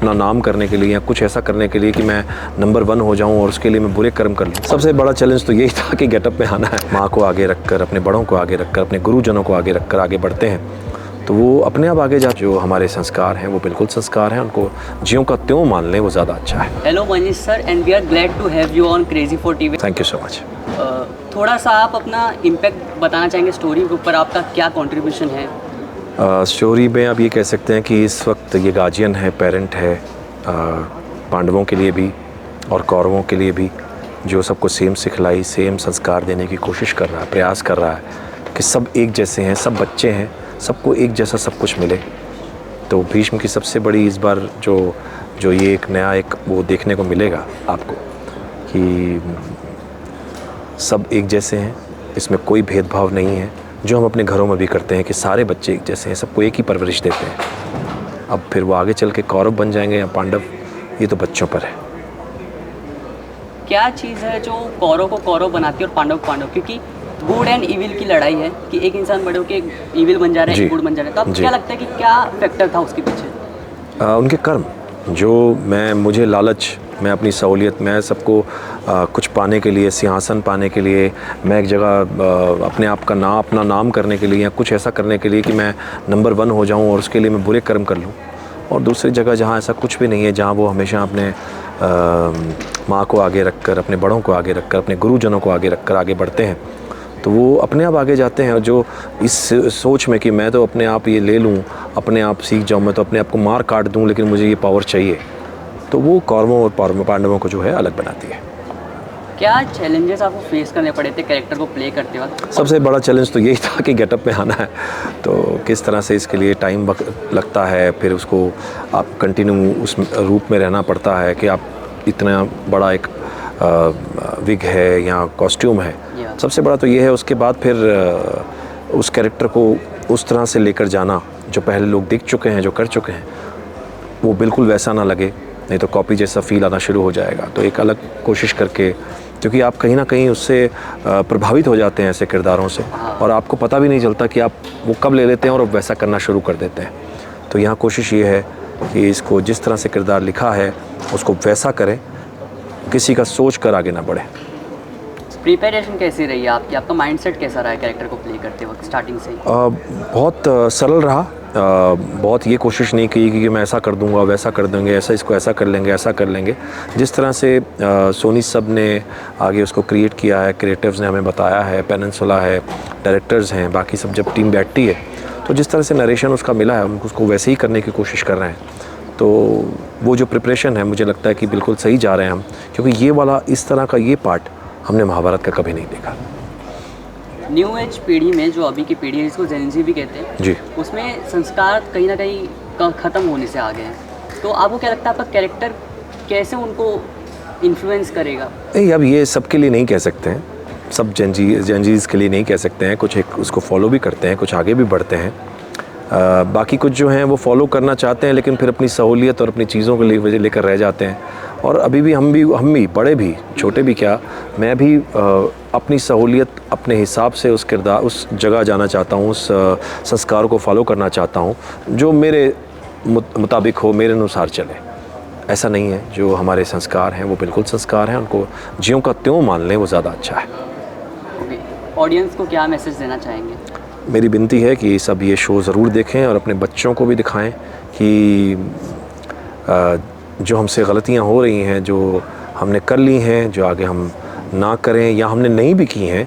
अपना नाम करने के लिए या कुछ ऐसा करने के लिए कि मैं नंबर 1 हो जाऊं और उसके लिए मैं बुरे कर्म कर लूं। सबसे बड़ा चैलेंज तो यही था कि गेटअप में आना है। माँ को आगे रखकर, अपने बड़ों को आगे रखकर, अपने गुरुजनों को आगे रखकर आगे बढ़ते हैं तो वो अपने आप आगे जा। जो हमारे संस्कार हैं वो बिल्कुल संस्कार हैं, उनको ज्यों का त्यों मान लें, वो ज़्यादा अच्छा है। Hello Manish sir, and we are glad to have you on crazy for TV. Thank you so much. थोड़ा सा आप अपना इम्पैक्ट बताना चाहेंगे स्टोरी के ऊपर, आपका क्या कंट्रीब्यूशन है? स्टोरी में आप ये कह सकते हैं कि इस वक्त ये गार्जियन है, पेरेंट है, पांडवों के लिए भी और कौरवों के लिए भी, जो सबको सेम सिखलाई, सेम संस्कार देने की कोशिश कर रहा है, प्रयास कर रहा है कि सब एक जैसे हैं, सब बच्चे हैं, सबको एक जैसा सब कुछ मिले। तो भीष्म की सबसे बड़ी इस बार जो ये एक नया एक वो देखने को मिलेगा आपको कि सब एक जैसे हैं, इसमें कोई भेदभाव नहीं है, जो हम अपने घरों में भी करते हैं कि सारे बच्चे एक जैसे हैं, सबको एक ही परवरिश देते हैं। अब फिर वो आगे चल के कौरव बन जाएंगे या पांडव, ये तो बच्चों पर है। क्या चीज़ है जो कौरव को कौरव बनाती है और पांडव को पांडव? क्योंकि गुड एंड इविल की लड़ाई है कि एक इंसान बड़े होकर इविल बन जा रहा है, एक गुड बन जा रहा है। तो अब क्या लगता है कि क्या फैक्टर था उसके पीछे? उनके कर्म, जो मुझे लालच, मैं अपनी सहूलियत, मैं सबको कुछ पाने के लिए, सिंहासन पाने के लिए, मैं एक जगह अपने आप का अपना नाम करने के लिए या कुछ ऐसा करने के लिए कि मैं नंबर 1 हो जाऊं और उसके लिए मैं बुरे कर्म कर लूं। और दूसरी जगह जहां ऐसा कुछ भी नहीं है, जहां वो हमेशा अपने माँ को आगे रखकर, अपने बड़ों को आगे रखकर, अपने गुरुजनों को आगे रखकर आगे बढ़ते हैं तो वो अपने आप आगे जाते हैं। और जो इस सोच में कि मैं तो अपने आप ये ले लूँ, अपने आप सीख जाऊँ, मैं तो अपने आप को मार काट दूँ, लेकिन मुझे ये पावर चाहिए, तो वो कौरवों और पांडवों को जो है अलग बनाती है। क्या चैलेंजेस आपको फेस करने पड़े थे कैरेक्टर को प्ले करते वक्त? सबसे बड़ा चैलेंज तो यही था कि गेटअप में आना है, तो किस तरह से इसके लिए टाइम लगता है, फिर उसको आप कंटिन्यू उस रूप में रहना पड़ता है कि आप इतना बड़ा एक विग है या कॉस्ट्यूम है। सबसे बड़ा तो ये है। उसके बाद फिर उस कैरेक्टर को उस तरह से लेकर जाना जो पहले लोग देख चुके हैं, जो कर चुके हैं, वो बिल्कुल वैसा ना लगे, नहीं तो कॉपी जैसा फील आना शुरू हो जाएगा। तो एक अलग कोशिश करके, क्योंकि आप कहीं ना कहीं उससे प्रभावित हो जाते हैं ऐसे किरदारों से, और आपको पता भी नहीं चलता कि आप वो कब ले लेते हैं और वैसा करना शुरू कर देते हैं। तो यहाँ कोशिश ये है कि इसको जिस तरह से किरदार लिखा है उसको वैसा करें, किसी का सोच कर आगे ना बढ़े। प्रिपरेशन कैसी रही है आपकी? आपका माइंडसेट कैसा रहा है कैरेक्टर को प्ले करते वक्त स्टार्टिंग से? बहुत सरल रहा। बहुत ये कोशिश नहीं की कि मैं ऐसा कर दूंगा, वैसा कर देंगे, ऐसा इसको ऐसा कर लेंगे, ऐसा कर लेंगे। जिस तरह से सोनी सब ने आगे उसको क्रिएट किया है, क्रिएटिव्स ने हमें बताया है, पेनिनसुला है, डायरेक्टर्स हैं, बाकी सब जब टीम बैठती है तो जिस तरह से नरेशन उसका मिला है, हम उसको वैसे ही करने की कोशिश कर रहे हैं। तो वो जो प्रिपरेशन है, मुझे लगता है कि बिल्कुल सही जा रहे हैं हम, क्योंकि ये वाला इस तरह का ये पार्ट हमने महाभारत का कभी नहीं देखा। न्यू एज पीढ़ी में, जो अभी की पीढ़ी है जिसको जेन ज़ी भी कहते हैं जी, उसमें संस्कार कहीं ना कहीं ख़त्म होने से आ गए हैं। तो आपको क्या लगता है आपका कैरेक्टर कैसे उनको इन्फ्लुएंस करेगा? नहीं, अब ये सबके लिए नहीं कह सकते हैं, सब जेनजीज़ के लिए नहीं कह सकते हैं। कुछ एक उसको फॉलो भी करते हैं, कुछ आगे भी बढ़ते हैं। बाकी कुछ जो हैं वो फॉलो करना चाहते हैं, लेकिन फिर अपनी सहूलियत और अपनी चीज़ों को लेकर रह जाते हैं। और अभी भी हम भी बड़े भी, छोटे भी क्या, मैं भी अपनी सहूलियत, अपने हिसाब से उस जगह जाना चाहता हूँ, उस संस्कार को फॉलो करना चाहता हूँ जो मेरे मुताबिक हो, मेरे अनुसार चले। ऐसा नहीं है, जो हमारे संस्कार हैं वो बिल्कुल संस्कार हैं, उनको ज्यों का त्यों मान लें, वो ज़्यादा अच्छा है। ऑडियंस को क्या मैसेज देना चाहेंगे? मेरी विनती है कि सब ये शो ज़रूर देखें और अपने बच्चों को भी दिखाएं कि जो हमसे गलतियां हो रही हैं, जो हमने कर ली हैं, जो आगे हम ना करें, या हमने नहीं भी की हैं,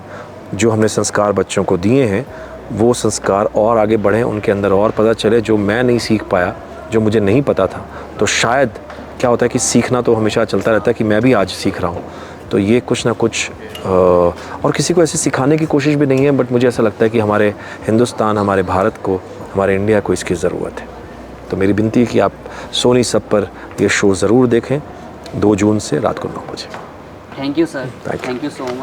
जो हमने संस्कार बच्चों को दिए हैं, वो संस्कार और आगे बढ़ें, उनके अंदर और पता चले जो मैं नहीं सीख पाया, जो मुझे नहीं पता था। तो शायद क्या होता है कि सीखना तो हमेशा चलता रहता है, कि मैं भी आज सीख रहा हूँ, तो ये कुछ ना कुछ और किसी को ऐसे सिखाने की कोशिश भी नहीं है, बट मुझे ऐसा लगता है कि हमारे हिंदुस्तान, हमारे भारत को, हमारे इंडिया को इसकी ज़रूरत है। तो मेरी विनती है कि आप सोनी सब पर ये शो ज़रूर देखें 2 जून से रात को 9 बजे। Thank you sir, thank you so much.